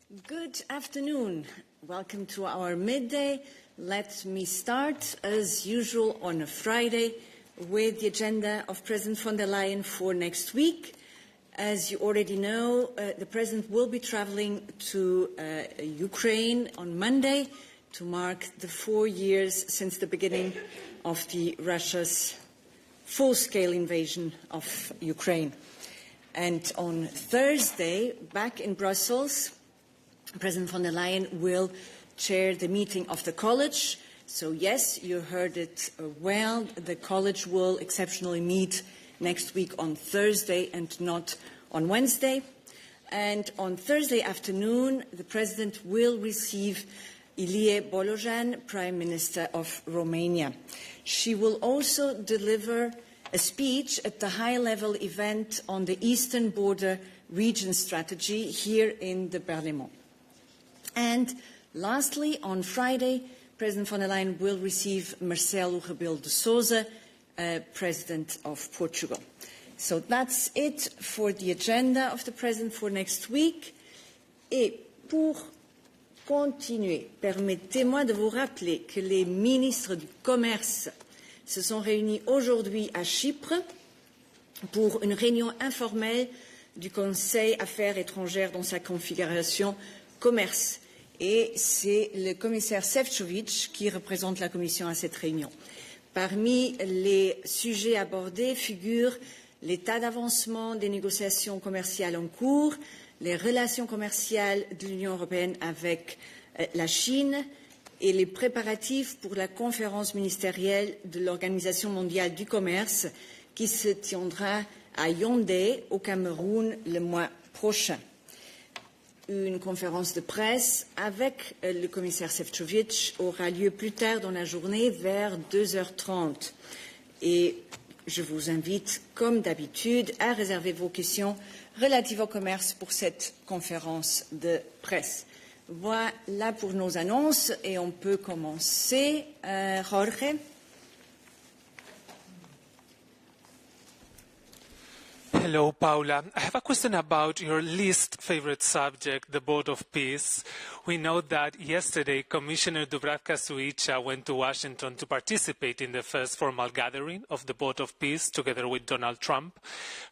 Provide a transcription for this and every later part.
Good afternoon. Welcome to our midday. Let me start, as usual, on a Friday with the agenda of President von der Leyen for next week. As you already know, the President will be traveling to Ukraine on Monday to mark the 4 years since the beginning of Russia's full-scale invasion of Ukraine. And on Thursday, back in Brussels, President von der Leyen will chair the meeting of the College. So yes, you heard it well. The College will exceptionally meet next week on Thursday and not on Wednesday. And on Thursday afternoon, the President will receive Ilie Bolojan, Prime Minister of Romania. She will also deliver a speech at the high-level event on the Eastern Border Region Strategy here in the Parlement. And lastly, on Friday, President von der Leyen will receive Marcelo Rebelo de Sousa, President of Portugal. So that's it for the agenda of the President for next week. Et pour continuer, permettez-moi de vous rappeler que les ministres du Commerce se sont réunis aujourd'hui à Chypre pour une réunion informelle du Conseil Affaires étrangères dans sa configuration commerce. Et c'est le commissaire Šefčovič qui représente la Commission à cette réunion. Parmi les sujets abordés figurent l'état d'avancement des négociations commerciales en cours, les relations commerciales de l'Union européenne avec la Chine et les préparatifs pour la conférence ministérielle de l'Organisation mondiale du commerce qui se tiendra à Yaoundé, au Cameroun, le mois prochain. Une conférence de presse avec le commissaire Šefčovič aura lieu plus tard dans la journée, vers 2h30. Et je vous invite, comme d'habitude, à réserver vos questions relatives au commerce pour cette conférence de presse. Voilà pour nos annonces et on peut commencer. Jorge. Hello, Paula. I have a question about your least favorite subject, the Board of Peace. We know that yesterday Commissioner Dubravka-Šuica went to Washington to participate in the first formal gathering of the Board of Peace together with Donald Trump.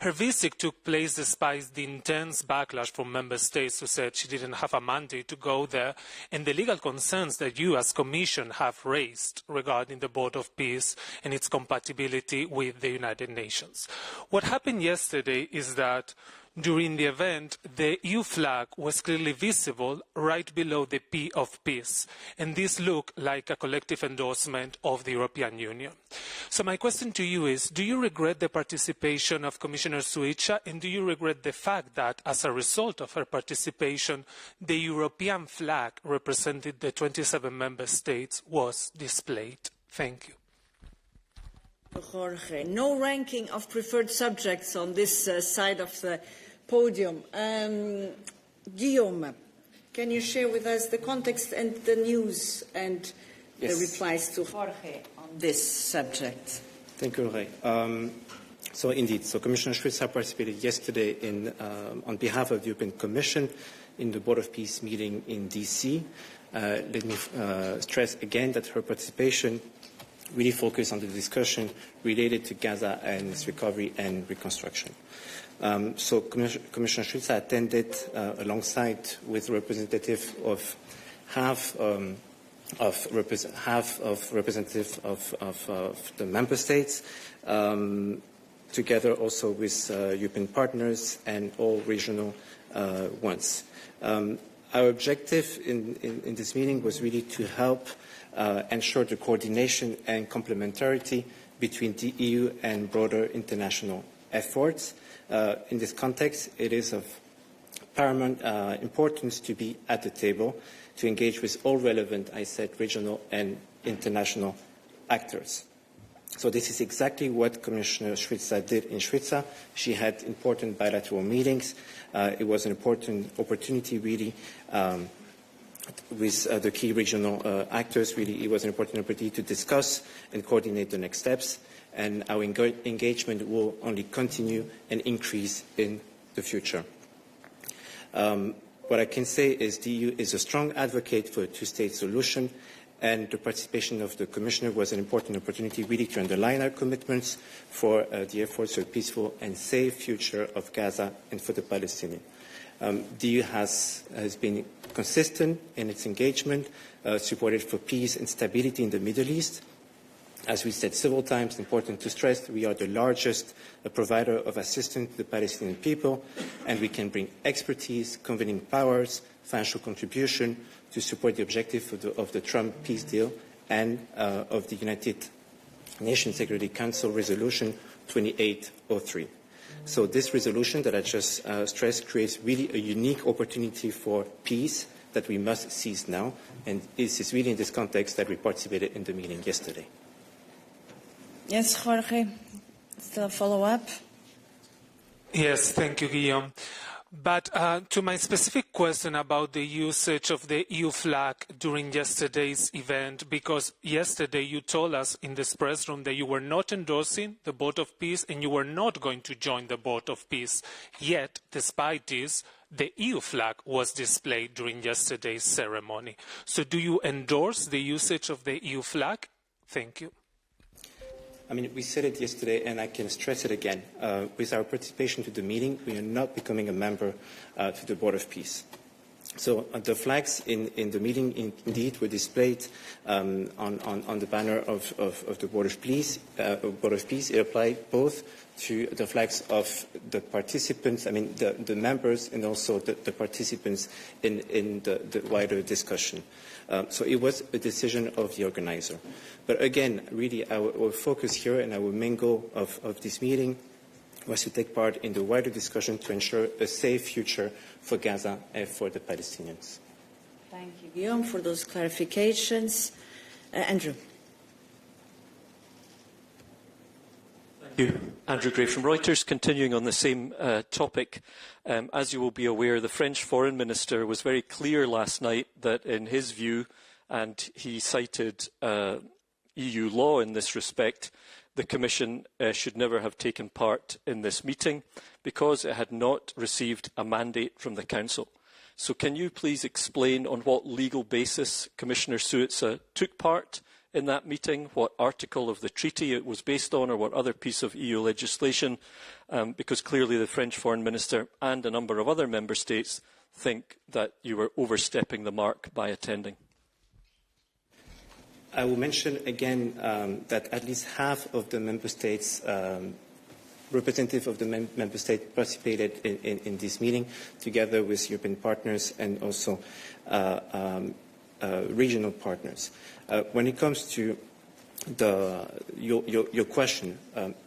Her visit took place despite the intense backlash from member states who said she didn't have a mandate to go there and the legal concerns that you as Commission have raised regarding the Board of Peace and its compatibility with the United Nations. What happened yesterday is that during the event, the EU flag was clearly visible right below the P of peace, and this looked like a collective endorsement of the European Union. So my question to you is, do you regret the participation of Commissioner Šuica, and do you regret the fact that, as a result of her participation, the European flag representing the 27 member states was displayed? Thank you. Jorge, no ranking of preferred subjects on this side of the podium. Guillaume, can you share with us the context and the news and the replies to Jorge on this subject? Thank you, Jorge. So indeed, Commissioner Šuica participated yesterday on behalf of the European Commission in the Board of Peace meeting in DC. Let me stress again that her participation really focused on the discussion related to Gaza and its recovery and reconstruction. So Commissioner Šuica attended alongside with representative of half of representatives of the member states, together also with European partners and all regional ones. Our objective in this meeting was really to help ensure the coordination and complementarity between the EU and broader international efforts. In this context, it is of paramount importance to be at the table to engage with all relevant, I said, regional and international actors. So this is exactly what Commissioner Šuica did in Šuica. She had important bilateral meetings. It was an important opportunity, really, with the key regional actors. Really, it was an important opportunity to discuss and coordinate the next steps. And our engagement will only continue and increase in the future. What I can say is the EU is a strong advocate for a two-state solution, and the participation of the Commissioner was an important opportunity really to underline our commitments for the efforts for a peaceful and safe future of Gaza and for the Palestinians. The EU has been consistent in its engagement, supported for peace and stability in the Middle East. As we said several times, important to stress, we are the largest provider of assistance to the Palestinian people, and we can bring expertise, convening powers, financial contribution to support the objective of the Trump peace deal and of the United Nations Security Council Resolution 2803. So this resolution that I just stressed creates really a unique opportunity for peace that we must seize now, and it is really in this context that we participated in the meeting yesterday. Yes, Jorge, still a follow-up? Yes, thank you, Guillaume. But to my specific question about the usage of the EU flag during yesterday's event, because yesterday you told us in this press room that you were not endorsing the boat of peace and you were not going to join the boat of peace. Yet, despite this, the EU flag was displayed during yesterday's ceremony. So do you endorse the usage of the EU flag? Thank you. I mean, we said it yesterday, and I can stress it again. With our participation to the meeting, we are not becoming a member to the Board of Peace. So the flags in the meeting indeed were displayed on the banner of the Board of Peace. It applied both to the flags of the participants, I mean the members, and also the participants in the wider discussion. So it was a decision of the organizer. But again, really our focus here and our main goal of this meeting was to take part in the wider discussion to ensure a safe future for Gaza and for the Palestinians. Thank you, Guillaume, for those clarifications. Andrew. Thank you. Andrew Gray from Reuters. Continuing on the same topic, as you will be aware, the French Foreign Minister was very clear last night that in his view, and he cited EU law in this respect, the Commission should never have taken part in this meeting because it had not received a mandate from the Council. So can you please explain on what legal basis Commissioner Suica took part in that meeting, what article of the treaty it was based on, or what other piece of EU legislation, because clearly the French Foreign Minister and a number of other member states think that you were overstepping the mark by attending. I will mention again that at least half of the member states, representatives of the member states participated in this meeting, together with European partners and also regional partners. When it comes to your question,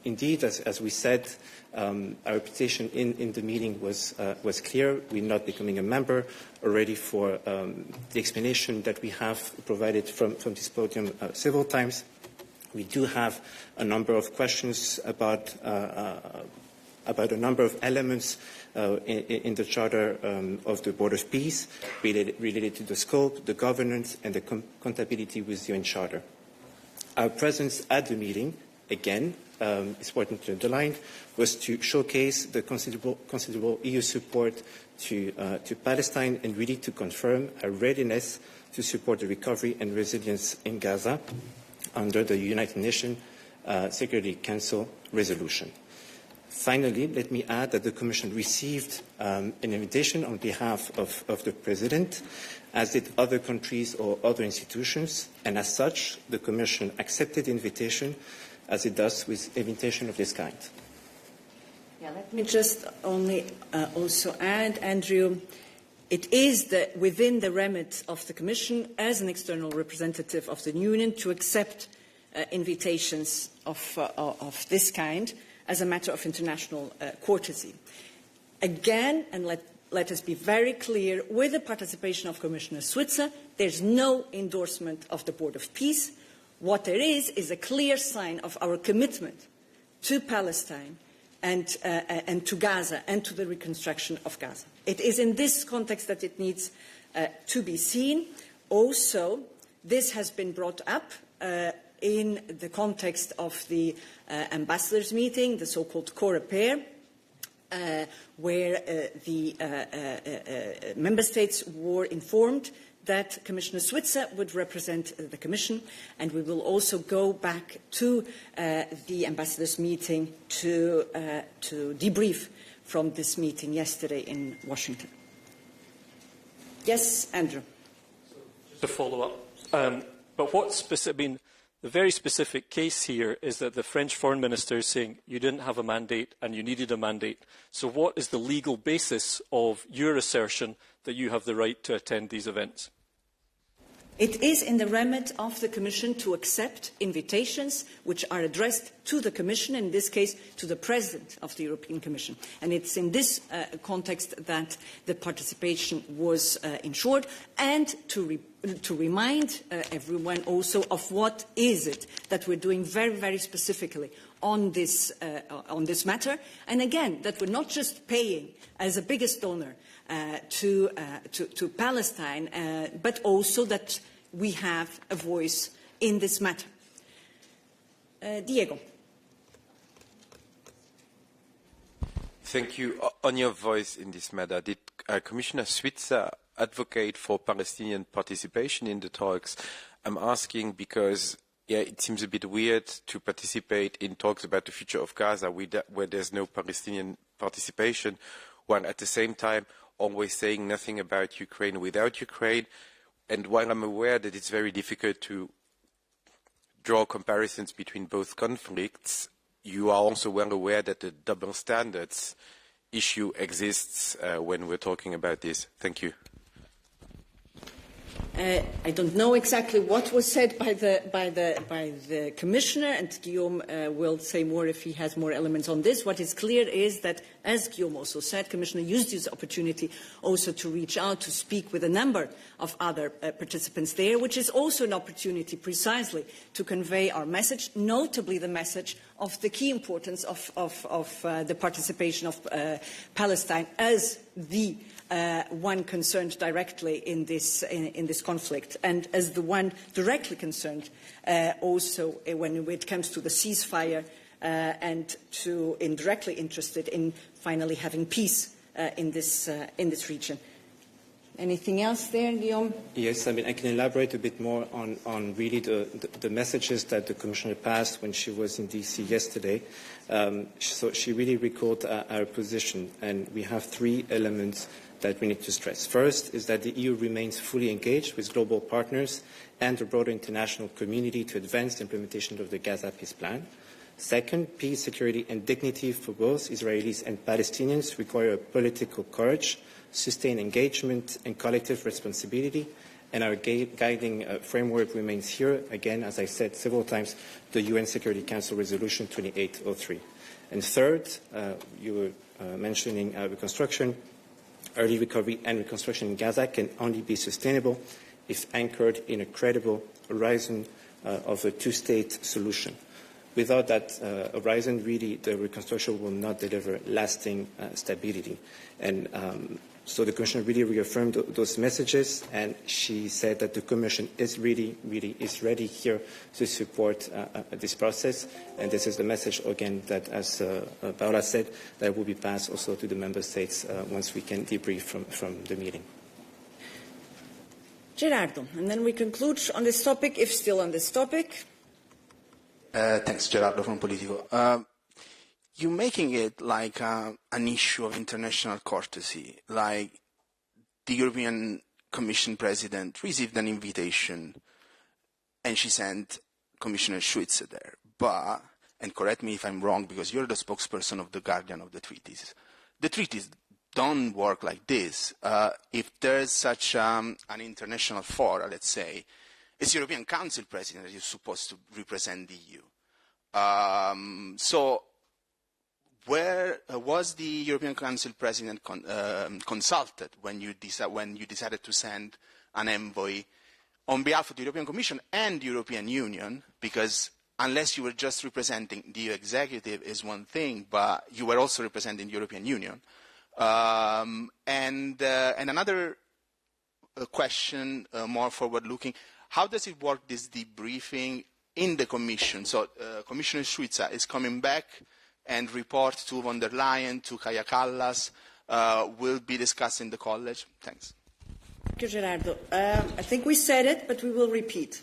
indeed, as we said, our reputation in the meeting was clear. We're not becoming a member already for the explanation that we have provided from this podium several times. We do have a number of questions about a number of elements in the Charter of the Board of Peace related to the scope, the governance, and the compatibility with the UN Charter. Our presence at the meeting, again, it's important to underline, was to showcase the considerable EU support to Palestine and really to confirm our readiness to support the recovery and resilience in Gaza under the United Nations Security Council resolution. Finally, let me add that the Commission received an invitation on behalf of the President, as did other countries or other institutions, and as such, the Commission accepted the invitation, as it does with invitation of this kind. Yeah, let me just only also add, Andrew, it is within the remit of the Commission, as an external representative of the Union, to accept invitations of this kind as a matter of international courtesy. Again, and let us be very clear, with the participation of Commissioner Suica, there's no endorsement of the Board of Peace. What there is a clear sign of our commitment to Palestine and to Gaza and to the reconstruction of Gaza. It is in this context that it needs to be seen. Also, this has been brought up in the context of the ambassadors' meeting, the so-called COREPER, where the member states were informed that Commissioner Switzer would represent the Commission, and we will also go back to the ambassadors' meeting to debrief from this meeting yesterday in Washington. Yes, Andrew. Just to follow up, but what specific? I mean, the very specific case here is that the French Foreign Minister is saying you didn't have a mandate and you needed a mandate. So what is the legal basis of your assertion that you have the right to attend these events? It is in the remit of the Commission to accept invitations which are addressed to the Commission, in this case to the President of the European Commission. And it's in this context that the participation was ensured, and to remind everyone also of what is it that we're doing very, very specifically on this matter. And again, that we're not just paying as a biggest donor to Palestine, but also that we have a voice in this matter. Diego. Thank you. On your voice in this matter, did Commissioner Switzer advocate for Palestinian participation in the talks? I'm asking because it seems a bit weird to participate in talks about the future of Gaza where there's no Palestinian participation, while at the same time always saying nothing about Ukraine without Ukraine. And while I'm aware that it's very difficult to draw comparisons between both conflicts, you are also well aware that the double standards issue exists when we're talking about this. Thank you. I don't know exactly what was said by the Commissioner, and Guillaume will say more if he has more elements on this. What is clear is that, as Guillaume also said, Commissioner used this opportunity also to reach out to speak with a number of other participants there, which is also an opportunity precisely to convey our message, notably the message of the key importance of the participation of Palestine as the one concerned directly in this conflict, and as the one directly concerned also when it comes to the ceasefire and to indirectly interested in finally having peace in this region. Anything else there, Guillaume? Yes, I mean, I can elaborate a bit more on really the messages that the Commissioner passed when she was in DC yesterday. So she really recalled our position, and we have three elements that we need to stress. First is that the EU remains fully engaged with global partners and the broader international community to advance the implementation of the Gaza peace plan. Second, peace, security and dignity for both Israelis and Palestinians require political courage, sustained engagement and collective responsibility, and our guiding framework remains here, again, as I said several times, the UN Security Council Resolution 2803. And third, you were mentioning reconstruction. Early recovery and reconstruction in Gaza can only be sustainable if anchored in a credible horizon of a two-state solution. Without that horizon, really, the reconstruction will not deliver lasting stability. And so the Commission really reaffirmed those messages, and she said that the Commission is really ready here to support this process. And this is the message, again, that, as Paola said, that will be passed also to the Member States once we can debrief from the meeting. Gerardo, and then we conclude on this topic, if still on this topic. Thanks, Gerardo from Politico. You're making it like an issue of international courtesy, like the European Commission President received an invitation and she sent Commissioner Switzer there. But, and correct me if I'm wrong because you're the spokesperson of the guardian of the treaties, the treaties don't work like this. If there's such an international forum, let's say, it's European Council President that is supposed to represent the EU. So where was the European Council President consulted when you decided to send an envoy on behalf of the European Commission and the European Union? Because unless you were just representing the EU executive is one thing, but you were also representing the European Union. And another question, more forward-looking, how does it work, this debriefing in the Commission? So Commissioner Switzer is coming back and report to von der Leyen, to Kaja Kallas, will be discussed in the college? Thanks. Thank you, Gerardo. I think we said it, but we will repeat.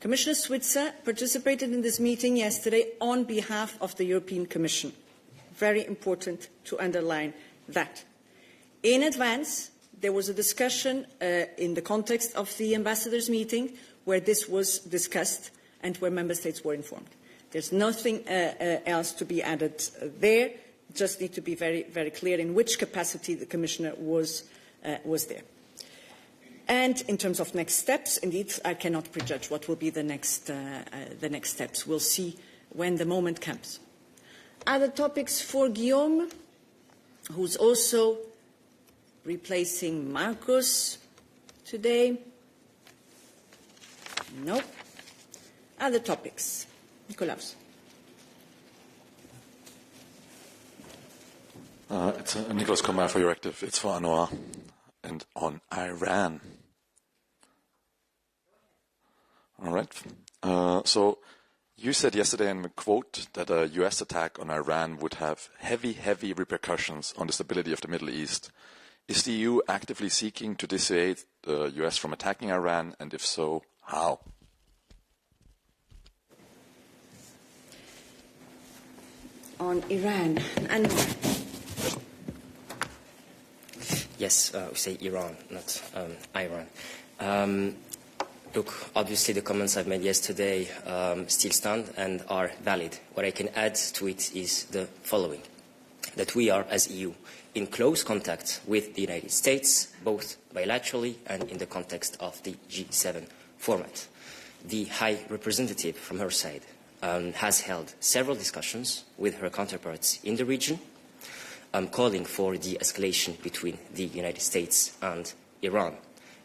Commissioner Switzer participated in this meeting yesterday on behalf of the European Commission. Very important to underline that. In advance, there was a discussion in the context of the ambassadors' meeting where this was discussed and where member states were informed. There's nothing else to be added there. Just need to be very, very clear in which capacity the Commissioner was there. And in terms of next steps, indeed, I cannot prejudge what will be the next steps. We'll see when the moment comes. Other topics for Guillaume, who's also replacing Marcos today? No. Other topics? Nikolaos. It's Nicholas Komar for Euractiv. It's for Anwar and on Iran. All right. So you said yesterday in a quote that a U.S. attack on Iran would have heavy, heavy repercussions on the stability of the Middle East. Is the EU actively seeking to dissuade the U.S. from attacking Iran, and if so, how? On Iran. And yes, we say Iran, not Iran. Look, obviously the comments I've made yesterday still stand and are valid. What I can add to it is the following, that we are, as EU, in close contact with the United States, both bilaterally and in the context of the G7 format. The High Representative, from her side, has held several discussions with her counterparts in the region, calling for de-escalation between the United States and Iran.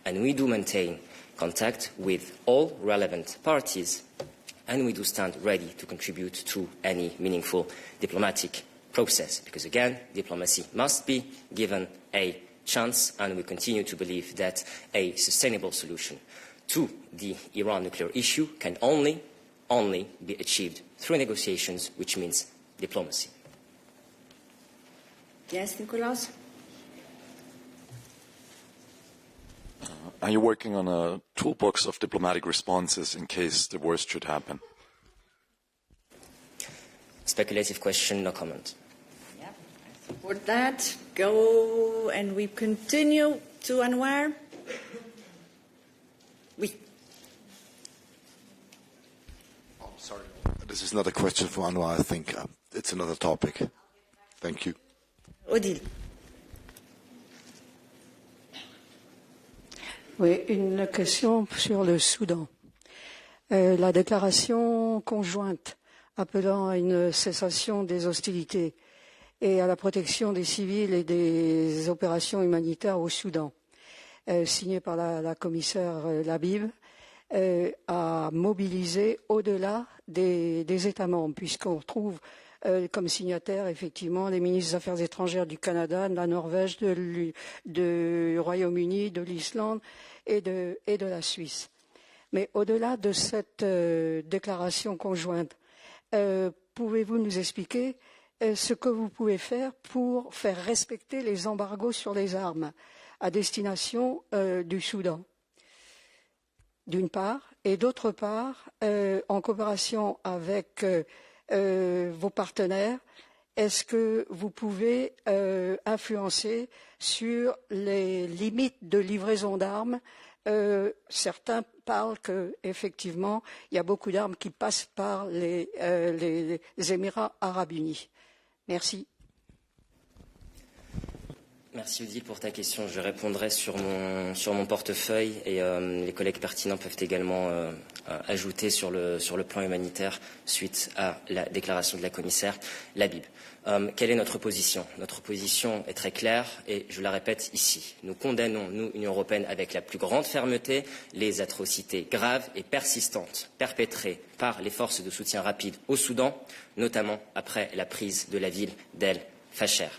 And we do maintain contact with all relevant parties, and we do stand ready to contribute to any meaningful diplomatic process, because again, diplomacy must be given a chance, and we continue to believe that a sustainable solution to the Iran nuclear issue can only be achieved through negotiations, which means diplomacy. yes, Nikolaos? Are you working on a toolbox of diplomatic responses in case the worst should happen? Speculative question, no comment. Yeah, I support that. Go, and we continue to Anwar. Oui. Oh, sorry. This is not a question for Anwar, I think. It's another topic. Thank you. Odile. Oui, une question sur le Soudan. La déclaration conjointe appelant à une cessation des hostilités et à la protection des civils et des opérations humanitaires au Soudan, signée par la commissaire Labib, a mobilisé au-delà des États membres, puisqu'on retrouve comme signataires, effectivement, les ministres des Affaires étrangères du Canada, de la Norvège, du Royaume-Uni, de l'Islande et de la Suisse. Mais au-delà de cette déclaration conjointe, pouvez-vous nous expliquer ce que vous pouvez faire pour faire respecter les embargos sur les armes à destination du Soudan, d'une part, et d'autre part, en coopération avec vos partenaires, est-ce que vous pouvez influencer sur les limites de livraison d'armes? Certains parlent qu'effectivement, il y a beaucoup d'armes qui passent par les Émirats arabes unis. Merci. Merci Odile pour ta question. Je répondrai sur mon portefeuille et les collègues pertinents peuvent également ajouter sur le plan humanitaire suite à la déclaration de la commissaire Labib. Quelle est notre position? Notre position est très claire et je la répète ici. Nous condamnons, nous, Union européenne, avec la plus grande fermeté, les atrocités graves et persistantes perpétrées par les forces de soutien rapide au Soudan, notamment après la prise de la ville d'El Fasher.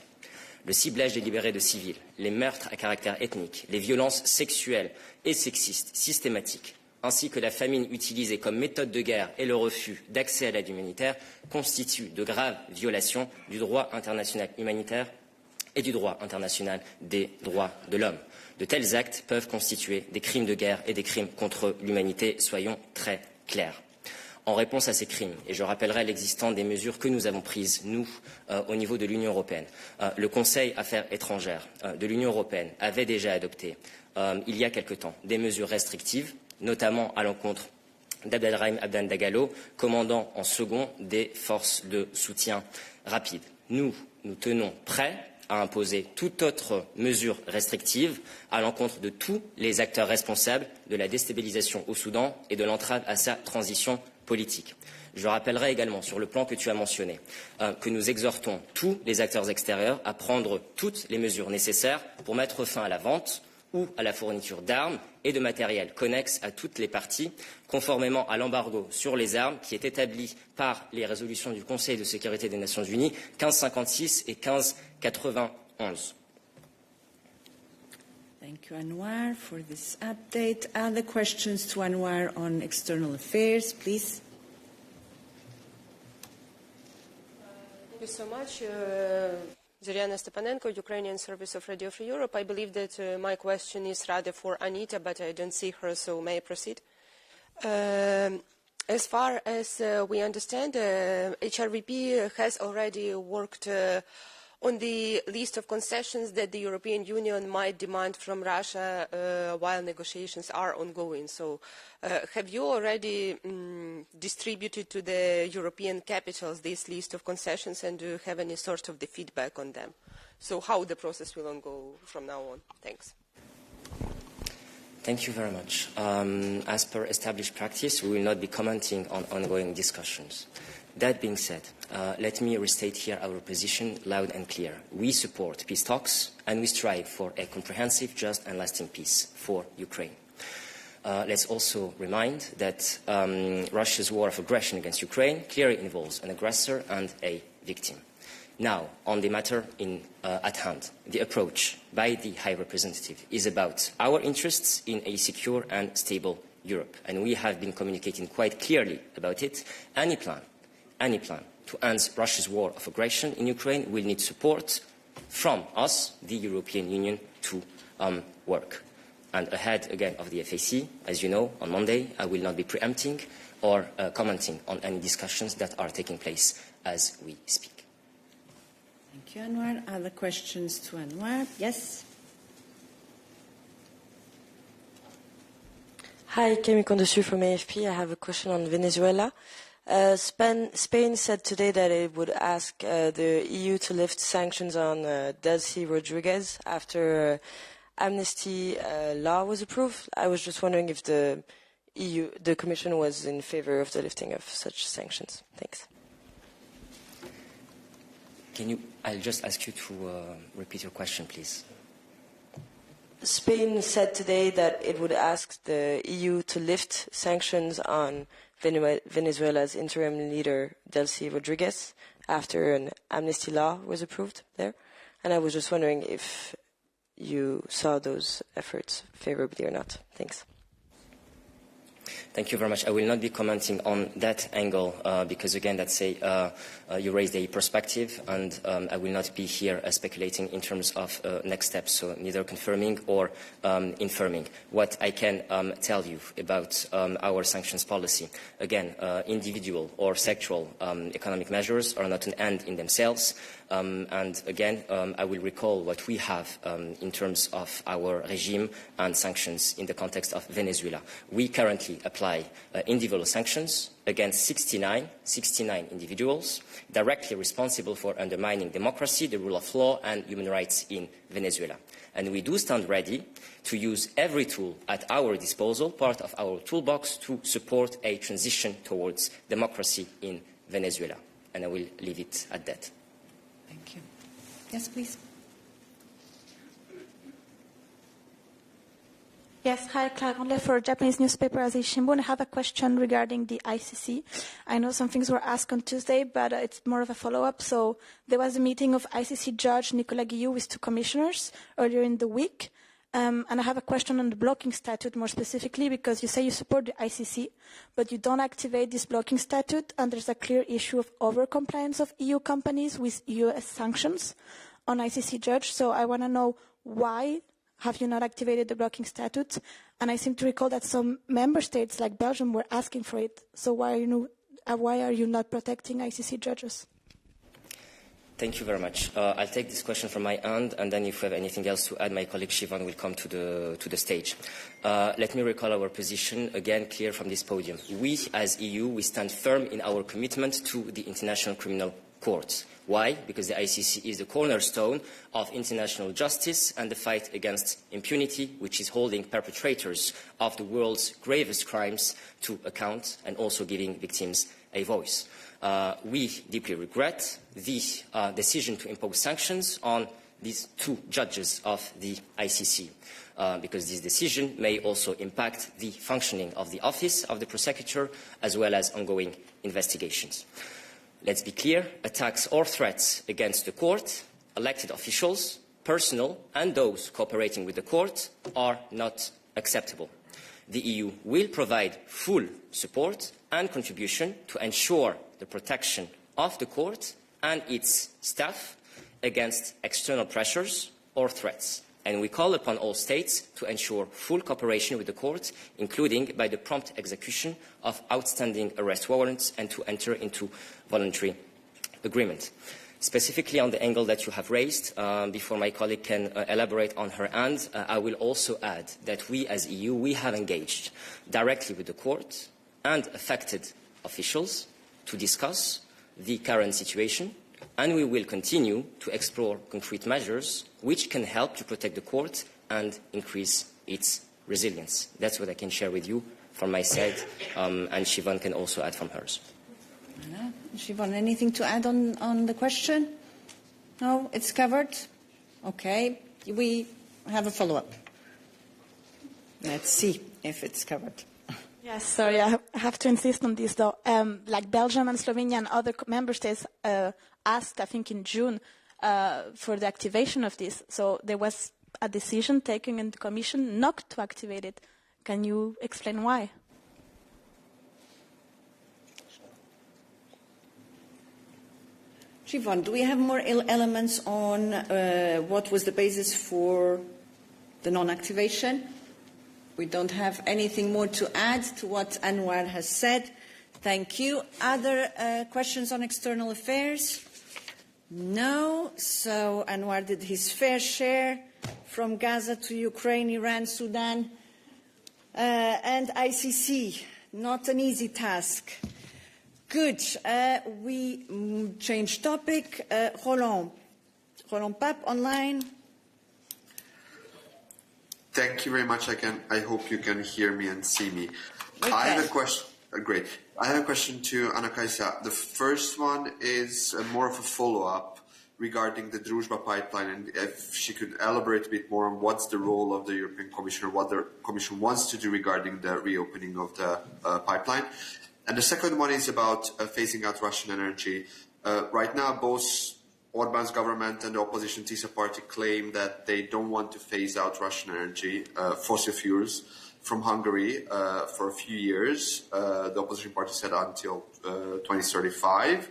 Le ciblage délibéré de civils, les meurtres à caractère ethnique, les violences sexuelles et sexistes systématiques ainsi que la famine utilisée comme méthode de guerre et le refus d'accès à l'aide humanitaire constituent de graves violations du droit international humanitaire et du droit international des droits de l'homme. De tels actes peuvent constituer des crimes de guerre et des crimes contre l'humanité, soyons très clairs. En réponse à ces crimes, et je rappellerai l'existence des mesures que nous avons prises, nous, au niveau de l'Union européenne, le Conseil Affaires étrangères de l'Union européenne avait déjà adopté, il y a quelque temps, des mesures restrictives, notamment à l'encontre d'Abdelrahim Abdan Dagalo, commandant en second des forces de soutien rapide. Nous tenons prêts à imposer toute autre mesure restrictive à l'encontre de tous les acteurs responsables de la déstabilisation au Soudan et de l'entrave à sa transition politique. Je rappellerai également, sur le plan que tu as mentionné, que nous exhortons tous les acteurs extérieurs à prendre toutes les mesures nécessaires pour mettre fin à la vente ou à la fourniture d'armes et de matériel connexe à toutes les parties, conformément à l'embargo sur les armes qui est établi par les résolutions du Conseil de sécurité des Nations Unies 1556 et 1591. Thank you, Anwar, for this update. Other questions to Anwar on external affairs, please. Thank you so much. Zoriana Stepanenko, Ukrainian Service of Radio Free Europe. I believe that my question is rather for Anita, but I don't see her, so may I proceed? As far as we understand, HRVP has already worked on the list of concessions that the European Union might demand from Russia while negotiations are ongoing. So have you already distributed to the European capitals this list of concessions, and do you have any sort of the feedback on them? So how the process will go from now on? Thanks. Thank you very much. As per established practice, we will not be commenting on ongoing discussions. That being said, let me restate here our position loud and clear. We support peace talks and we strive for a comprehensive, just and lasting peace for Ukraine. Let's also remind that Russia's war of aggression against Ukraine clearly involves an aggressor and a victim. Now, on the matter at hand, the approach by the High Representative is about our interests in a secure and stable Europe, and we have been communicating quite clearly about it. Any plan to end Russia's war of aggression in Ukraine will need support from us, the European Union, to work. And ahead, again, of the FAC, as you know, on Monday, I will not be preempting or commenting on any discussions that are taking place as we speak. Thank you, Anwar. Other questions to Anwar? Yes? Hi, Kemi Kondosu from AFP. I have a question on Venezuela. Spain said today that it would ask the EU to lift sanctions on Delcy Rodriguez after amnesty law was approved. I was just wondering if the Commission was in favor of the lifting of such sanctions. Thanks. I'll just ask you to repeat your question, please. Spain said today that it would ask the EU to lift sanctions on Venezuela's interim leader, Delcy Rodriguez, after an amnesty law was approved there. And I was just wondering if you saw those efforts favorably or not. Thanks. Thank you very much. I will not be commenting on that angle because, again, that's you raised a perspective, and I will not be here speculating in terms of next steps, so neither confirming or infirming. What I can tell you about our sanctions policy, again, individual or sectoral economic measures are not an end in themselves. And again, I will recall what we have in terms of our regime and sanctions in the context of Venezuela. We currently apply individual sanctions against 69 individuals directly responsible for undermining democracy, the rule of law, and human rights in Venezuela. And we do stand ready to use every tool at our disposal, part of our toolbox, to support a transition towards democracy in Venezuela. And I will leave it at that. Thank you. Yes, please. Yes, hi, Clara Grandlet for Japanese newspaper Asahi Shimbun. I have a question regarding the ICC. I know some things were asked on Tuesday, but it's more of a follow-up. So there was a meeting of ICC Judge Nicolas Guillou with two commissioners earlier in the week, And I have a question on the blocking statute more specifically, because you say you support the ICC, but you don't activate this blocking statute, and there's a clear issue of over-compliance of EU companies with US sanctions on ICC judge. So I want to know, why have you not activated the blocking statute? And I seem to recall that some member states, like Belgium, were asking for it. So why are you not protecting ICC judges? Thank you very much. I'll take this question from my end, and then if you have anything else to add, my colleague Siobhan will come to the stage. Let me recall our position, again, clear from this podium. We, as EU, we stand firm in our commitment to the International Criminal Court. Why? Because the ICC is the cornerstone of international justice and the fight against impunity, which is holding perpetrators of the world's gravest crimes to account and also giving victims a voice. We deeply regret the decision to impose sanctions on these two judges of the ICC, because this decision may also impact the functioning of the Office of the Prosecutor as well as ongoing investigations. Let's be clear, attacks or threats against the court, elected officials, personnel and those cooperating with the court are not acceptable. The EU will provide full support and contribution to ensure the protection of the court and its staff against external pressures or threats. And we call upon all states to ensure full cooperation with the court, including by the prompt execution of outstanding arrest warrants and to enter into voluntary agreement. Specifically on the angle that you have raised, before my colleague can elaborate on her end, I will also add that we as EU, we have engaged directly with the court and affected officials to discuss the current situation, and we will continue to explore concrete measures which can help to protect the court and increase its resilience. That's what I can share with you from my side, and Siobhan can also add from hers. Siobhan, anything to add on the question? No, it's covered? Okay, we have a follow-up. Let's see if it's covered. Yes, sorry, I have to insist on this though. Like Belgium and Slovenia and other member states asked, I think in June, for the activation of this. So there was a decision taken in the Commission not to activate it. Can you explain why? Siobhan, do we have more elements on what was the basis for the non-activation? We don't have anything more to add to what Anwar has said. Thank you. Other questions on external affairs? No. So Anwar did his fair share from Gaza to Ukraine, Iran, Sudan, and ICC. Not an easy task. Good. We change topic. Roland Pape online. Thank you very much. I hope you can hear me and see me. Okay. I have a question. Great. I have a question to Anna-Kaisa. The first one is more of a follow-up regarding the Druzhba pipeline, and if she could elaborate a bit more on what's the role of the European Commission or what the Commission wants to do regarding the reopening of the pipeline. And the second one is about phasing out Russian energy. Right now, both Orban's government and the opposition TISA party claim that they don't want to phase out Russian energy, fossil fuels, from Hungary for a few years. The opposition party said until 2035.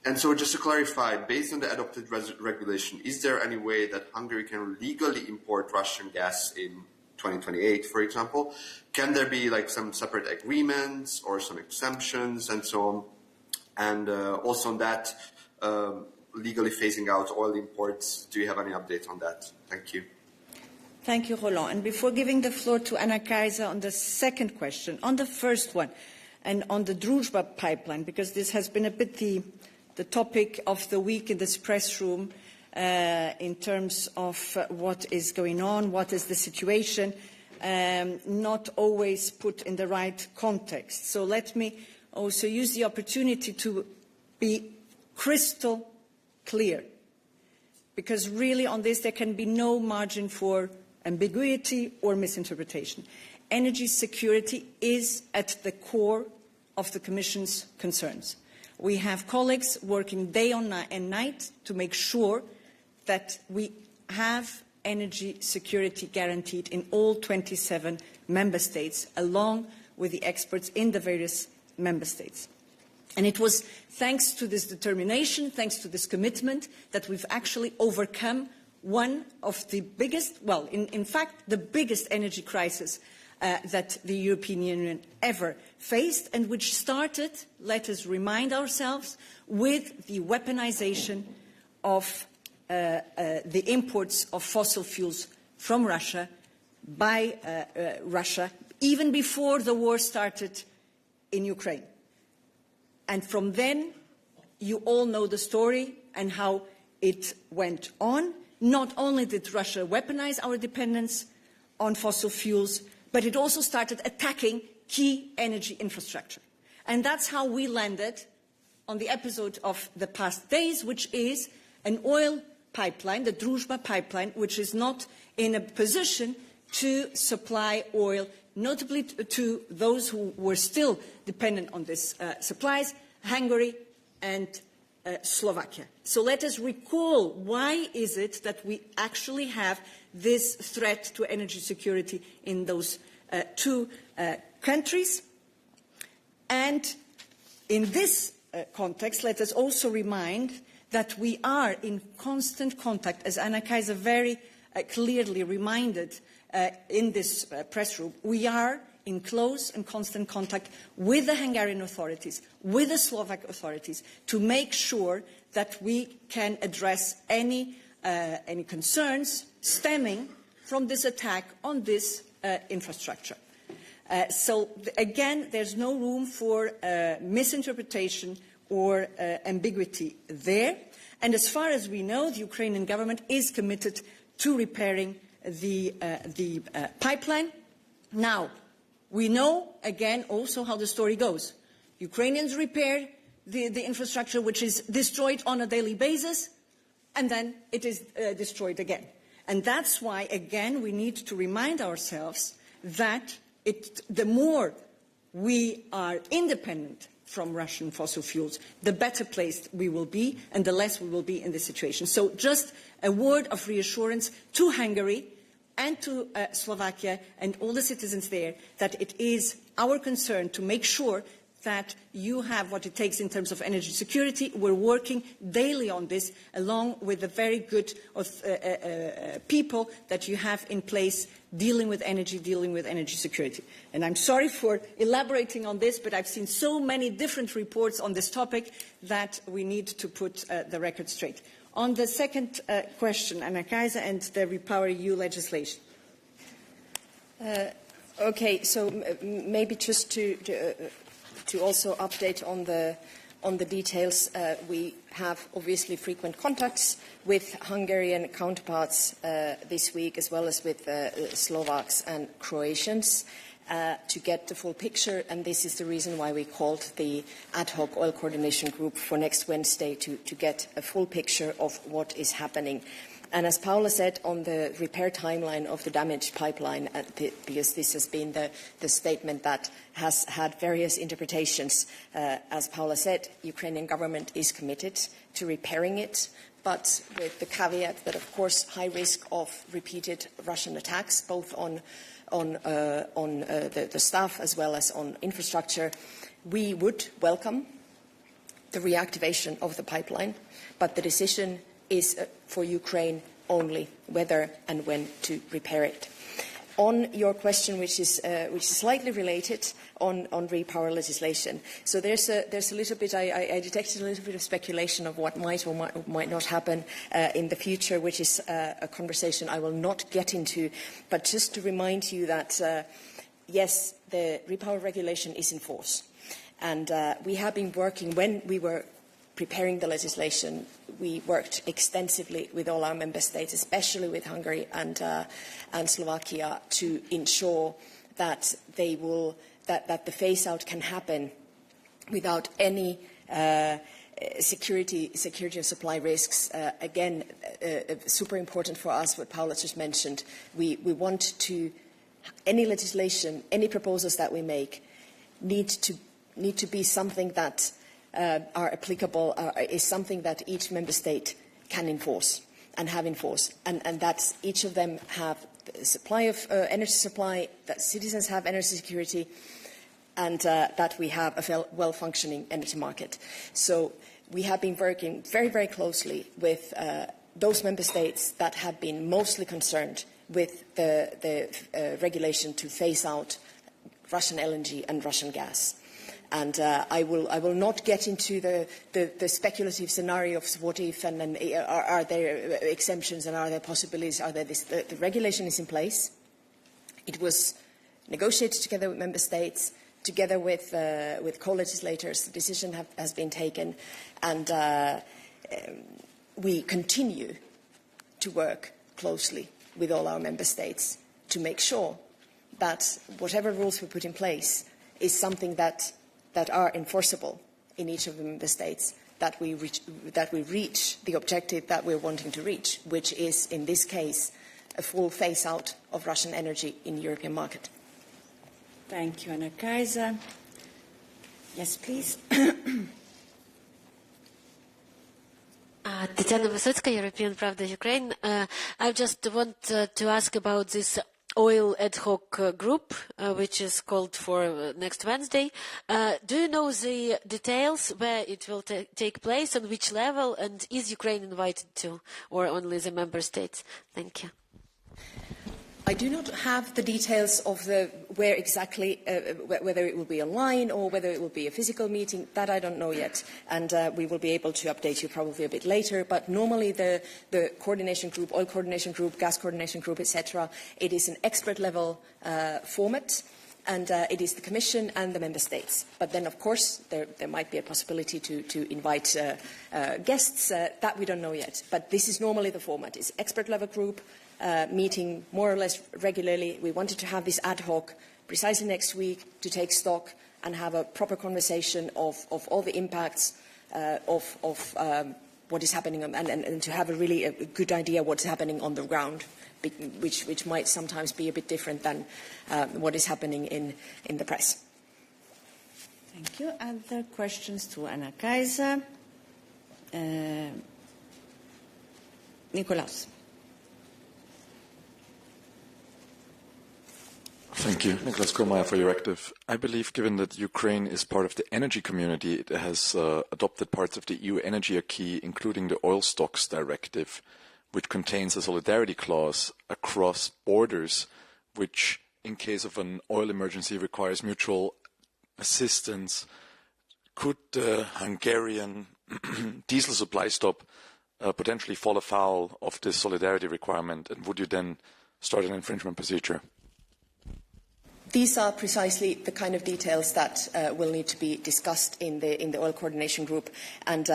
And so just to clarify, based on the adopted regulation, is there any way that Hungary can legally import Russian gas in 2028, for example? Can there be like some separate agreements or some exemptions and so on? And also on that, legally phasing out oil imports, do you have any update on that? Thank you. Thank you, Roland. And before giving the floor to Anna-Kaisa on the second question, on the first one, and on the Druzhba pipeline, because this has been a bit the topic of the week in this press room in terms of what is going on, what is the situation, not always put in the right context. So let me also use the opportunity to be crystal clear, because really on this there can be no margin for ambiguity or misinterpretation. Energy security is at the core of the Commission's concerns. We have colleagues working day and night to make sure that we have energy security guaranteed in all 27 member states, along with the experts in the various member states. And it was thanks to this determination, thanks to this commitment, that we've actually overcome one of the biggest, well, in fact, the biggest energy crisis that the European Union ever faced, and which started, let us remind ourselves, with the weaponization of the imports of fossil fuels from Russia by Russia, even before the war started in Ukraine. And from then, you all know the story and how it went on. Not only did Russia weaponize our dependence on fossil fuels, but it also started attacking key energy infrastructure. And that's how we landed on the episode of the past days, which is an oil pipeline, the Druzhba pipeline, which is not in a position to supply oil, notably to those who were still dependent on these supplies, Hungary and Slovakia. So let us recall, why is it that we actually have this threat to energy security in those two countries? And in this context, let us also remind that we are in constant contact, as Anna Kaiser very clearly reminded in this press room. We are in close and constant contact with the Hungarian authorities, with the Slovak authorities, to make sure that we can address any concerns stemming from this attack on this infrastructure. So again, there's no room for misinterpretation or ambiguity there. And as far as we know, the Ukrainian government is committed to repairing the pipeline. Now, we know, again, also how the story goes. Ukrainians repair the infrastructure which is destroyed on a daily basis, and then it is destroyed again. And that's why, again, we need to remind ourselves that the more we are independent from Russian fossil fuels, the better placed we will be and the less we will be in this situation. So just a word of reassurance to Hungary and to Slovakia and all the citizens there that it is our concern to make sure that you have what it takes in terms of energy security. We're working daily on this, along with the very good people that you have in place dealing with energy security. And I'm sorry for elaborating on this, but I've seen so many different reports on this topic that we need to put the record straight. On the second question, Anna Kaiser and the REPowerEU legislation. Okay, so maybe just to also update on the details, we have obviously frequent contacts with Hungarian counterparts this week, as well as with Slovaks and Croatians, to get the full picture. And this is the reason why we called the ad hoc oil coordination group for next Wednesday, to get a full picture of what is happening. And as Paula said, on the repair timeline of the damaged pipeline, because this has been the statement that has had various interpretations, as Paula said, Ukrainian government is committed to repairing it, but with the caveat that, of course, high risk of repeated Russian attacks, both on the staff as well as on infrastructure. We would welcome the reactivation of the pipeline, but the decision is for Ukraine only, whether and when to repair it. On your question, which is slightly related on repower legislation, so there's a little bit. I detected a little bit of speculation of what might or might not happen in the future, which is a conversation I will not get into. But just to remind you that yes, the repower regulation is in force, and we have been working when we were preparing the legislation. We worked extensively with all our member states, especially with Hungary and Slovakia, to ensure that that the phase out can happen without any security of supply risks. Again, super important for us, what Paula just mentioned. We want to, any legislation, any proposals that we make need to be something that are applicable, is something that each member state can enforce. and have in force, and that each of them have the supply of energy supply, that citizens have energy security, and that we have a well-functioning energy market. So we have been working very, very closely with those member states that have been mostly concerned with the regulation to phase out Russian LNG and Russian gas. And I will not get into the speculative scenarios, what if, and are there exemptions and are there possibilities, are there this. The regulation is in place. It was negotiated together with member states, together with co-legislators. The decision has been taken, and we continue to work closely with all our member states to make sure that whatever rules we put in place is something that are enforceable in each of the member states, that we reach the objective that we're wanting to reach, which is, in this case, a full phase-out of Russian energy in the European market. Thank you, Anna Kaiser. Yes, please. Tatiana Wysocka, European Pravda, Ukraine. I just want to ask about this oil ad hoc group, which is called for next Wednesday. Do you know the details where it will take place, on which level, and is Ukraine invited to, or only the member states? Thank you. I do not have the details of where exactly, whether it will be online or whether it will be a physical meeting. That I don't know yet, and we will be able to update you probably a bit later. But normally the coordination group, oil coordination group, gas coordination group, etc., it is an expert-level format, and it is the Commission and the Member States. But then, of course, there might be a possibility to invite guests. That we don't know yet. But this is normally the format. It's expert-level group, meeting more or less regularly. We wanted to have this ad hoc precisely next week to take stock and have a proper conversation of all the impacts of what is happening and to have a good idea what's happening on the ground, which might sometimes be a bit different than what is happening in the press. Thank you. Other questions to Anna Kaiser? Nikolaus. Thank you, Niklas Kurmaier, for your active. I believe, given that Ukraine is part of the energy community, it has adopted parts of the EU energy acquis, including the oil stocks directive, which contains a solidarity clause across borders, which, in case of an oil emergency, requires mutual assistance. Could the Hungarian diesel supply stop potentially fall afoul of this solidarity requirement, and would you then start an infringement procedure? These are precisely the kind of details that will need to be discussed in the oil coordination group, and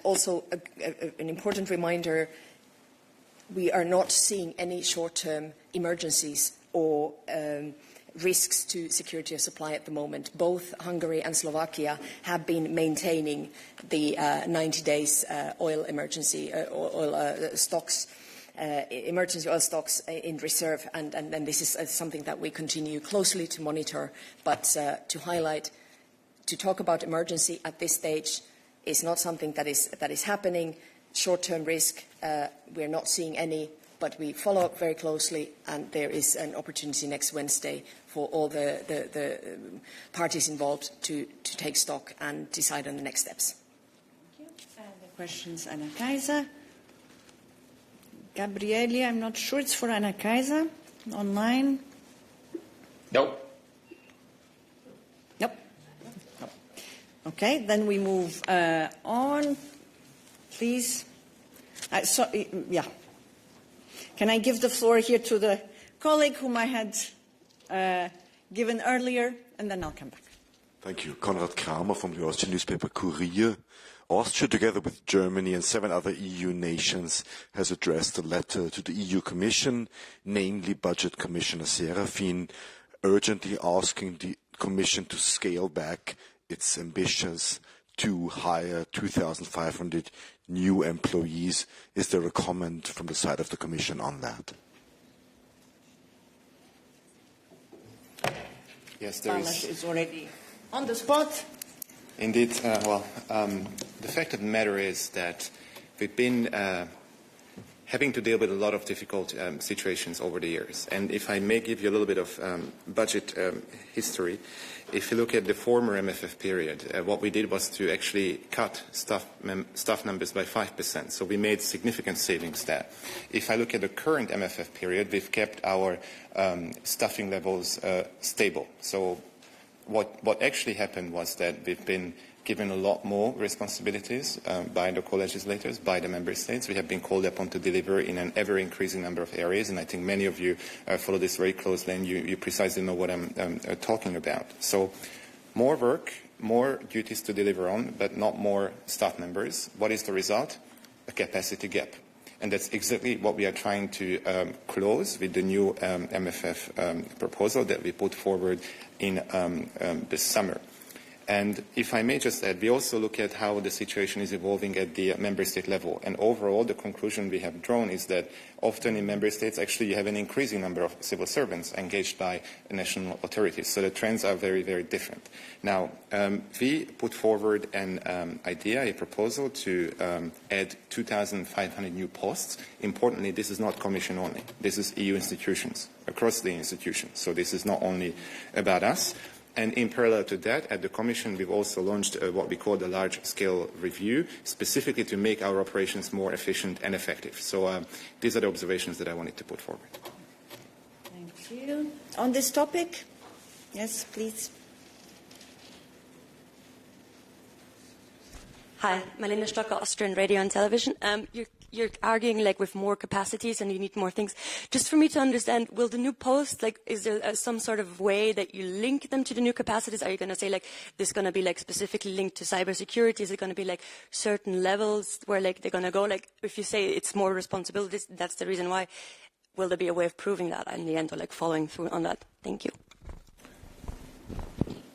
also an important reminder: we are not seeing any short-term emergencies or risks to security of supply at the moment. Both Hungary and Slovakia have been maintaining the 90 days oil emergency oil stocks. Emergency oil stocks in reserve, and this is something that we continue closely to monitor. But to highlight, to talk about emergency at this stage is not something that is happening. Short-term risk, we're not seeing any, but we follow up very closely, and there is an opportunity next Wednesday for all the parties involved to take stock and decide on the next steps. Thank you. And the questions, Anna Kaiser. Gabriele, I'm not sure. It's for Anna Kaiser. Online? Nope. Nope. Okay, then we move on. Please. Yeah. Can I give the floor here to the colleague whom I had given earlier, and then I'll come back. Thank you. Konrad Kramer from the Austrian newspaper Kurier. Austria, together with Germany and 7 other EU nations, has addressed a letter to the EU Commission, namely Budget Commissioner Serafin, urgently asking the Commission to scale back its ambitions to hire 2,500 new employees. Is there a comment from the side of the Commission on that? Yes, there is. It's already on the spot. Indeed. The fact of the matter is that we've been having to deal with a lot of difficult situations over the years. And if I may give you a little bit of budget history, if you look at the former MFF period, what we did was to actually cut staff numbers by 5%. So we made significant savings there. If I look at the current MFF period, we've kept our staffing levels stable. So what actually happened was that we've been given a lot more responsibilities by the co-legislators, by the member states. We have been called upon to deliver in an ever-increasing number of areas, and I think many of you follow this very closely, and you precisely know what I'm talking about. So more work, more duties to deliver on, but not more staff members. What is the result? A capacity gap. And that's exactly what we are trying to close with the new MFF proposal that we put forward in this summer. And if I may just add, we also look at how the situation is evolving at the member state level. And overall, the conclusion we have drawn is that often in member states, actually, you have an increasing number of civil servants engaged by national authorities. So the trends are very, very different. Now, we put forward an idea, a proposal to add 2,500 new posts. Importantly, this is not Commission only. This is EU institutions, across the institutions. So this is not only about us. And in parallel to that, at the Commission, we've also launched what we call the large-scale review, specifically to make our operations more efficient and effective. So these are the observations that I wanted to put forward. Thank you. On this topic? Yes, please. Hi, Malina Stocker, Austrian Radio and Television. You're arguing like with more capacities and you need more things. Just for me to understand, will the new post, like, is there some sort of way that you link them to the new capacities? Are you going to say like this is going to be like specifically linked to cybersecurity? Is it going to be like certain levels where like they're going to go? Like if you say it's more responsibilities, that's the reason why. Will there be a way of proving that in the end, or like following through on that? Thank you.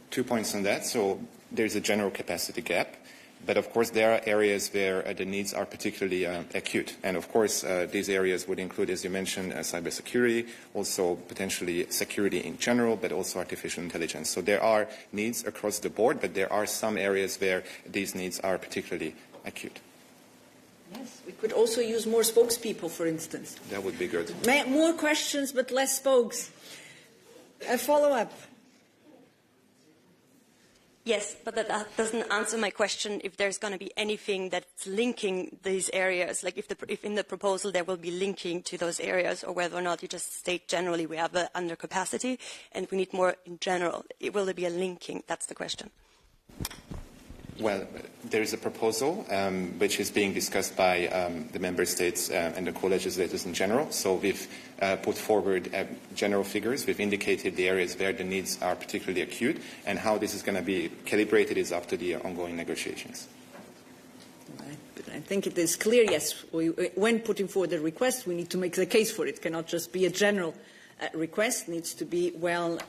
2 points on that. So there's a general capacity gap. But of course, there are areas where the needs are particularly acute. And of course, these areas would include, as you mentioned, cybersecurity, also potentially security in general, but also artificial intelligence. So there are needs across the board, but there are some areas where these needs are particularly acute. Yes, we could also use more spokespeople, for instance. That would be good. More questions, but less spokes. A follow-up. Yes, but that doesn't answer my question if there's going to be anything that's linking these areas, like if in the proposal there will be linking to those areas, or whether or not you just state generally we have under capacity and we need more in general. Will there be a linking? That's the question. Well, there is a proposal which is being discussed by the member states and the co-legislators in general. So we've put forward general figures. We've indicated the areas where the needs are particularly acute, and how this is going to be calibrated is up to the ongoing negotiations. But I think it is clear, yes, when putting forward a request, we need to make the case for it. It cannot just be a general request. It needs to be well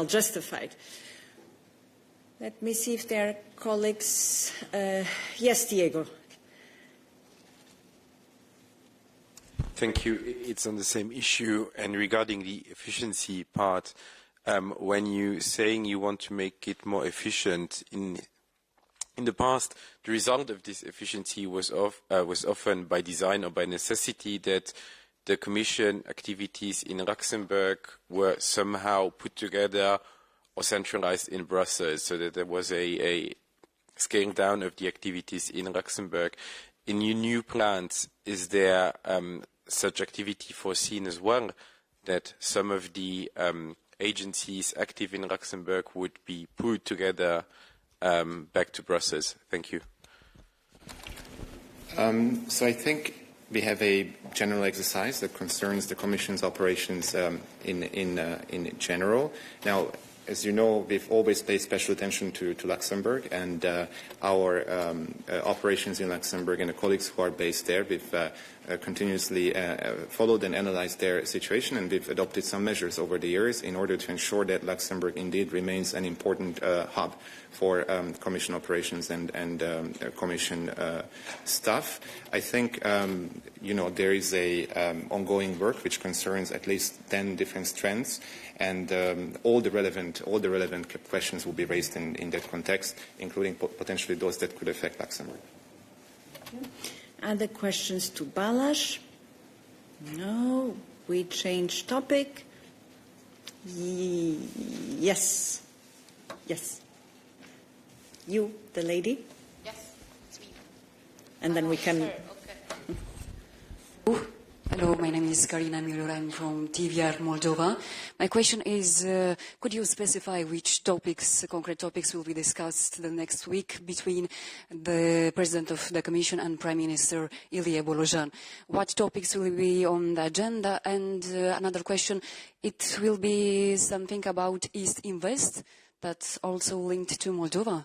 justified. Let me see if there are colleagues. Yes, Diego. Thank you. It's on the same issue, and regarding the efficiency part, when you're saying you want to make it more efficient, in the past, the result of this efficiency was often by design or by necessity that the Commission activities in Luxembourg were somehow put together or centralized in Brussels, so that there was a scaling down of the activities in Luxembourg. In your new plans, is there such activity foreseen as well, that some of the agencies active in Luxembourg would be put together back to Brussels? Thank you. So I think we have a general exercise that concerns the Commission's operations in general. Now, as you know, we've always paid special attention to Luxembourg and our operations in Luxembourg and the colleagues who are based there. We've continuously followed and analyzed their situation, and we've adopted some measures over the years in order to ensure that Luxembourg indeed remains an important hub for Commission operations and Commission staff. I think there is a ongoing work which concerns at least 10 different strands, and all the relevant questions will be raised in that context, including potentially those that could affect Luxembourg. Other questions to Balázs? No, we change topic. Yes. Yes. You, the lady? Yes, it's me. And then we can... Sure, okay. Hello, my name is Karina Milor. I'm from TVR Moldova. My question is, could you specify which topics, concrete topics, will be discussed the next week between the President of the Commission and Prime Minister Ilie Bolojan? What topics will be on the agenda? And another question, it will be something about East Invest that's also linked to Moldova?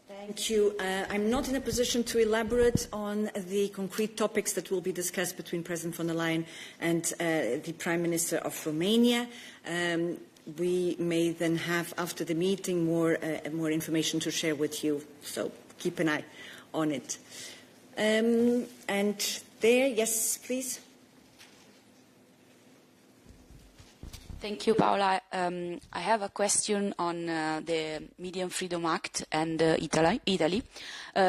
Thank you. I'm not in a position to elaborate on the concrete topics that will be discussed between President von der Leyen and the Prime Minister of Romania. We may then have, after the meeting, more information to share with you. So keep an eye on it. And there, yes, please. Thank you, Paola. I have a question on the Media Freedom Act and Italy.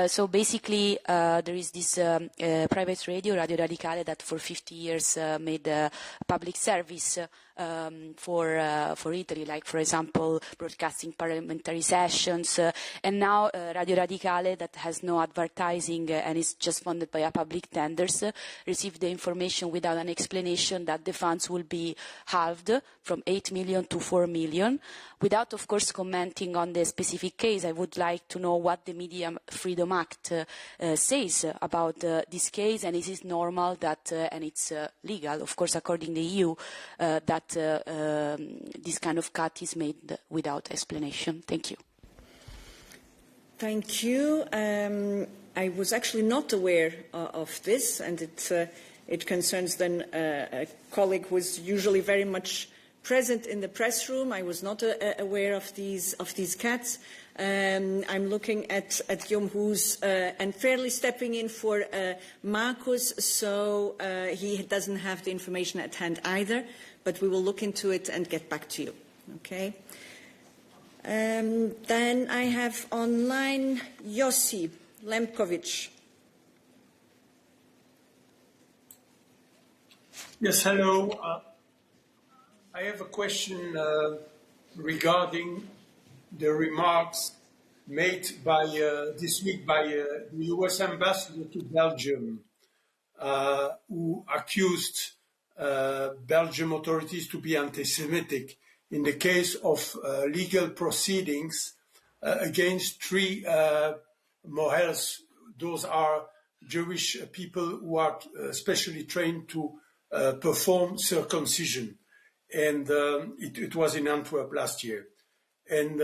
So basically, there is this private radio, Radio Radicale, that for 50 years made public service for Italy, like, for example, broadcasting parliamentary sessions. And now Radio Radicale, that has no advertising and is just funded by public tenders, received the information without an explanation that the funds will be halved from 8 million to 4 million. Without, of course, commenting on the specific case, I would like to know what the Media Freedom Act says about this case, and is it normal that, and it's legal, of course, according to the EU, that this kind of cut is made without explanation. Thank you. Thank you. I was actually not aware of this, and it concerns then a colleague who is usually very much present in the press room. I was not aware of these cuts. I'm looking at Guillaume, who's unfairly stepping in for Marcus, so he doesn't have the information at hand either. But we will look into it and get back to you. Okay. Then I have online Yossi Lemkovic. Yes, hello. I have a question regarding the remarks made by this week by the US ambassador to Belgium, who accused Belgian authorities to be anti-Semitic in the case of legal proceedings against 3 Mohels. Those are Jewish people who are specially trained to perform circumcision. And it was in Antwerp last year. And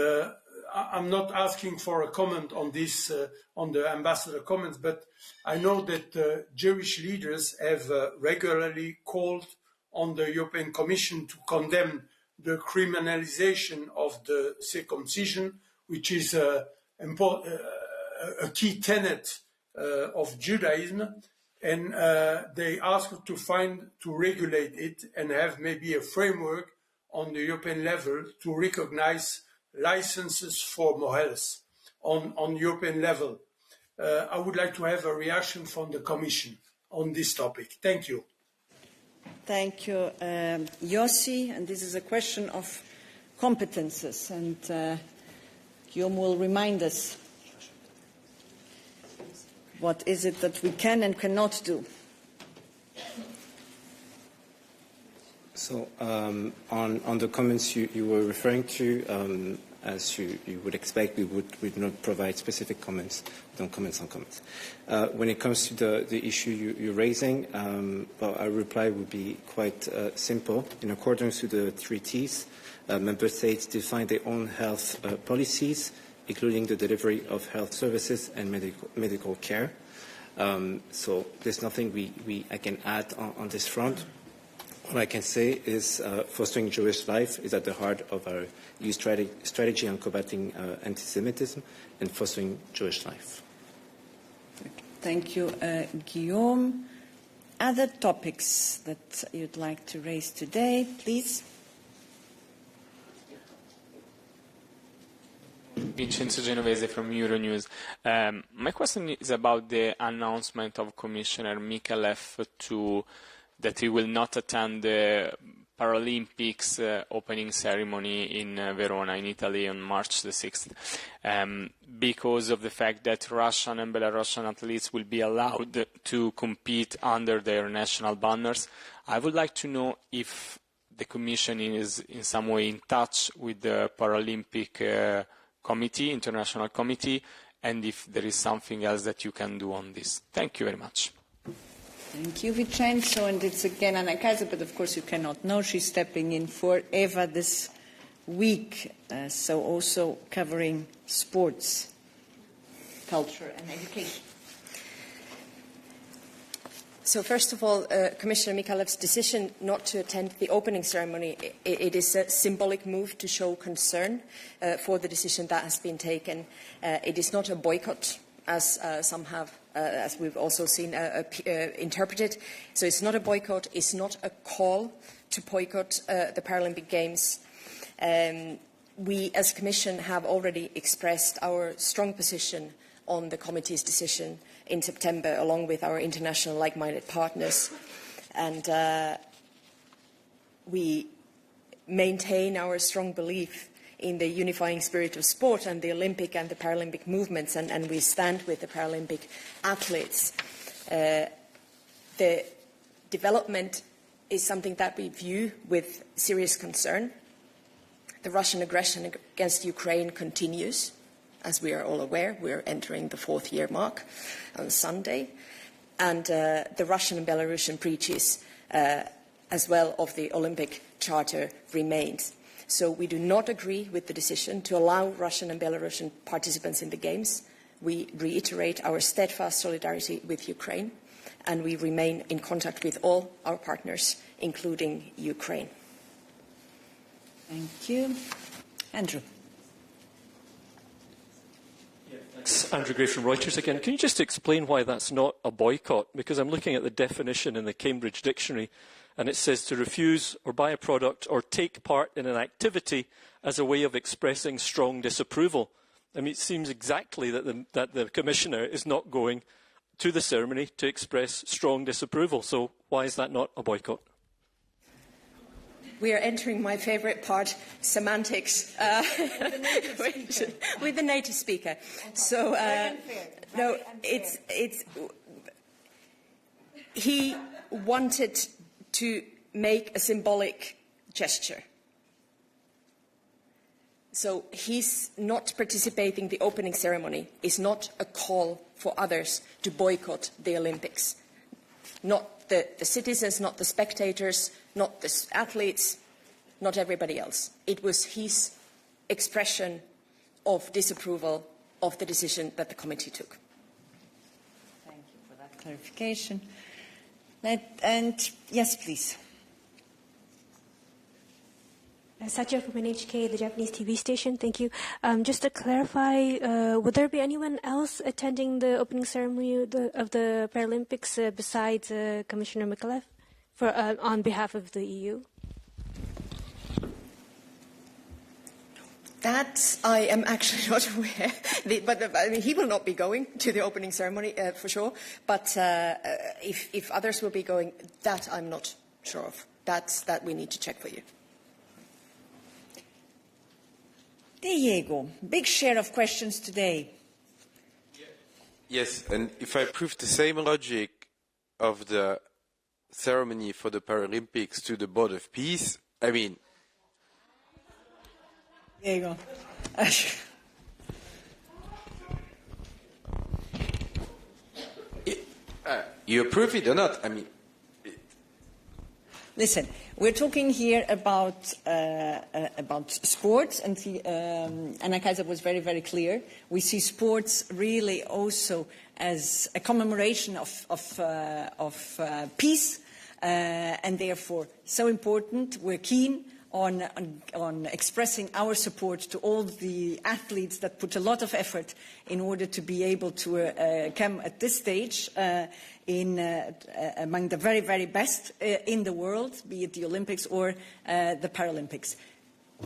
I'm not asking for a comment on this, on the ambassador comments, but I know that Jewish leaders have regularly called on the European Commission to condemn the criminalization of the circumcision, which is a key tenet of Judaism. And they asked to regulate it and have maybe a framework on the European level to recognize licenses for Mohels on European level. I would like to have a reaction from the Commission on this topic. Thank you. Thank you, Yossi. And this is a question of competences, and Guillaume will remind us. What is it that we can and cannot do? So on the comments you were referring to, as you would expect, we would not provide specific comments. We don't comment on comments. When it comes to the issue you're raising, well, our reply would be quite simple. In accordance with the treaties, member states define their own health policies, including the delivery of health services and medical care. So there's nothing I can add on this front. All I can say is fostering Jewish life is at the heart of our EU strategy on combating anti-Semitism and fostering Jewish life. Thank you, Guillaume. Other topics that you'd like to raise today, please? Vincenzo Genovese from Euronews. My question is about the announcement of Commissioner Mikalev that he will not attend the Paralympics opening ceremony in Verona, in Italy, on March the 6th, because of the fact that Russian and Belarusian athletes will be allowed to compete under their national banners. I would like to know if the Commission is in some way in touch with the Paralympic committee, international committee, and if there is something else that you can do on this. Thank you very much. Thank you, Vincenzo. And it's again Anna Kaiser, but of course you cannot know. She's stepping in for Eva this week, so also covering sports, culture and education. So first of all, Commissioner Mikalev's decision not to attend the opening ceremony, it is a symbolic move to show concern for the decision that has been taken. It is not a boycott, as some have, as we've also seen interpreted. So it's not a boycott, it's not a call to boycott the Paralympic Games. We, as Commission, have already expressed our strong position on the committee's decision in September, along with our international like-minded partners. And we maintain our strong belief in the unifying spirit of sport and the Olympic and the Paralympic movements, and we stand with the Paralympic athletes. The development is something that we view with serious concern. The Russian aggression against Ukraine continues. As we are all aware, we are entering the 4th year mark on Sunday. And the Russian and Belarusian breaches as well of the Olympic Charter remains. So we do not agree with the decision to allow Russian and Belarusian participants in the Games. We reiterate our steadfast solidarity with Ukraine, and we remain in contact with all our partners, including Ukraine. Thank you. Andrew. Thanks. Andrew Gray from Reuters again. Can you just explain why that's not a boycott? Because I'm looking at the definition in the Cambridge Dictionary, and it says to refuse or buy a product or take part in an activity as a way of expressing strong disapproval. I mean, it seems exactly that the Commissioner is not going to the ceremony to express strong disapproval. So why is that not a boycott? We are entering my favourite part, semantics, with the native speaker. So, no, it's he wanted to make a symbolic gesture. So he's not participating in the opening ceremony. It's not a call for others to boycott the Olympics. Not the citizens, not the spectators, not the athletes, not everybody else. It was his expression of disapproval of the decision that the committee took. Thank you for that clarification. And yes, please. Satya from NHK, the Japanese TV station. Thank you. Just to clarify, would there be anyone else attending the opening ceremony of the Paralympics besides Commissioner Mikalev on behalf of the EU? That I am actually not aware. I mean, he will not be going to the opening ceremony for sure. But if others will be going, that I'm not sure of. That we need to check for you. Diego, big share of questions today. Yes, and if I prove the same logic of the ceremony for the Paralympics to the Board of Peace, I mean... Diego. You approve it or not? I mean... Listen, we're talking here about sports, and Anna Kaiser was very, very clear. We see sports really also as a commemoration of peace, and therefore so important. We're keen on expressing our support to all the athletes that put a lot of effort in order to be able to come at this stage among the very, very best in the world, be it the Olympics or the Paralympics.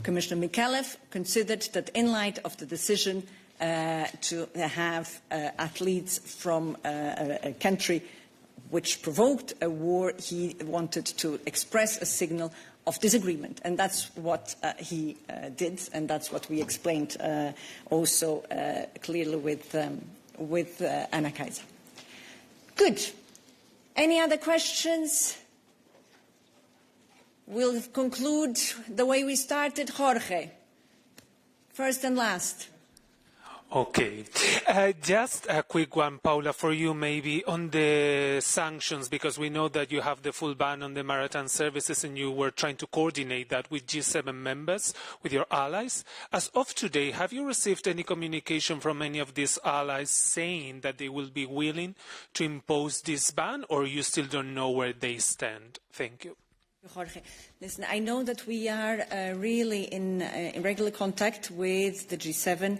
Commissioner Mikalev considered that in light of the decision to have athletes from a country which provoked a war, he wanted to express a signal of disagreement. And that's what he did, and that's what we explained also clearly with Anna Kaiser. Good. Any other questions? We'll conclude the way we started. Jorge, first and last. Okay. Just a quick one, Paula, for you maybe on the sanctions, because we know that you have the full ban on the maritime services and you were trying to coordinate that with G7 members, with your allies. As of today, have you received any communication from any of these allies saying that they will be willing to impose this ban, or you still don't know where they stand? Thank you. Jorge, listen, I know that we are really in regular contact with the G7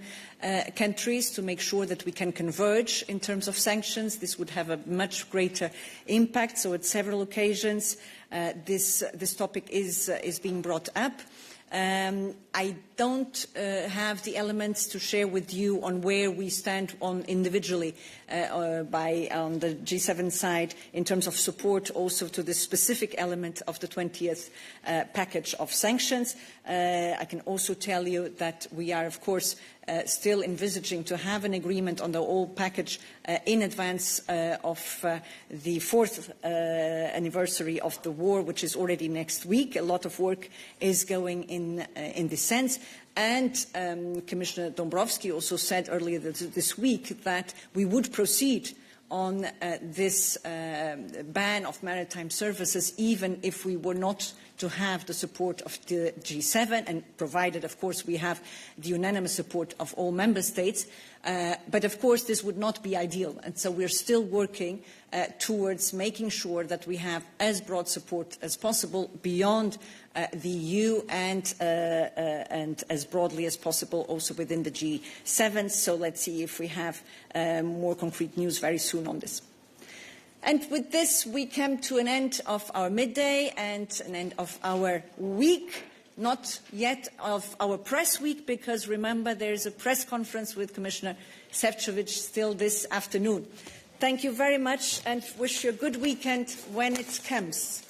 countries to make sure that we can converge in terms of sanctions. This would have a much greater impact. So at several occasions, this topic is being brought up. I don't have the elements to share with you on where we stand on individually on the G7 side in terms of support also to the specific element of the 20th package of sanctions. I can also tell you that we are, of course, still envisaging to have an agreement on the whole package in advance of the 4th anniversary of the war, which is already next week. A lot of work is going in this sense. And Commissioner Dombrovskis also said earlier this week that we would proceed on this ban of maritime services even if we were not to have the support of the G7, and provided, of course, we have the unanimous support of all member states. But, of course, this would not be ideal. And so we're still working towards making sure that we have as broad support as possible beyond the EU and as broadly as possible also within the G7. So let's see if we have more concrete news very soon on this. And with this, we come to an end of our midday and an end of our week. Not yet of our press week, because remember there is a press conference with Commissioner Šefčovič still this afternoon. Thank you very much and wish you a good weekend when it comes.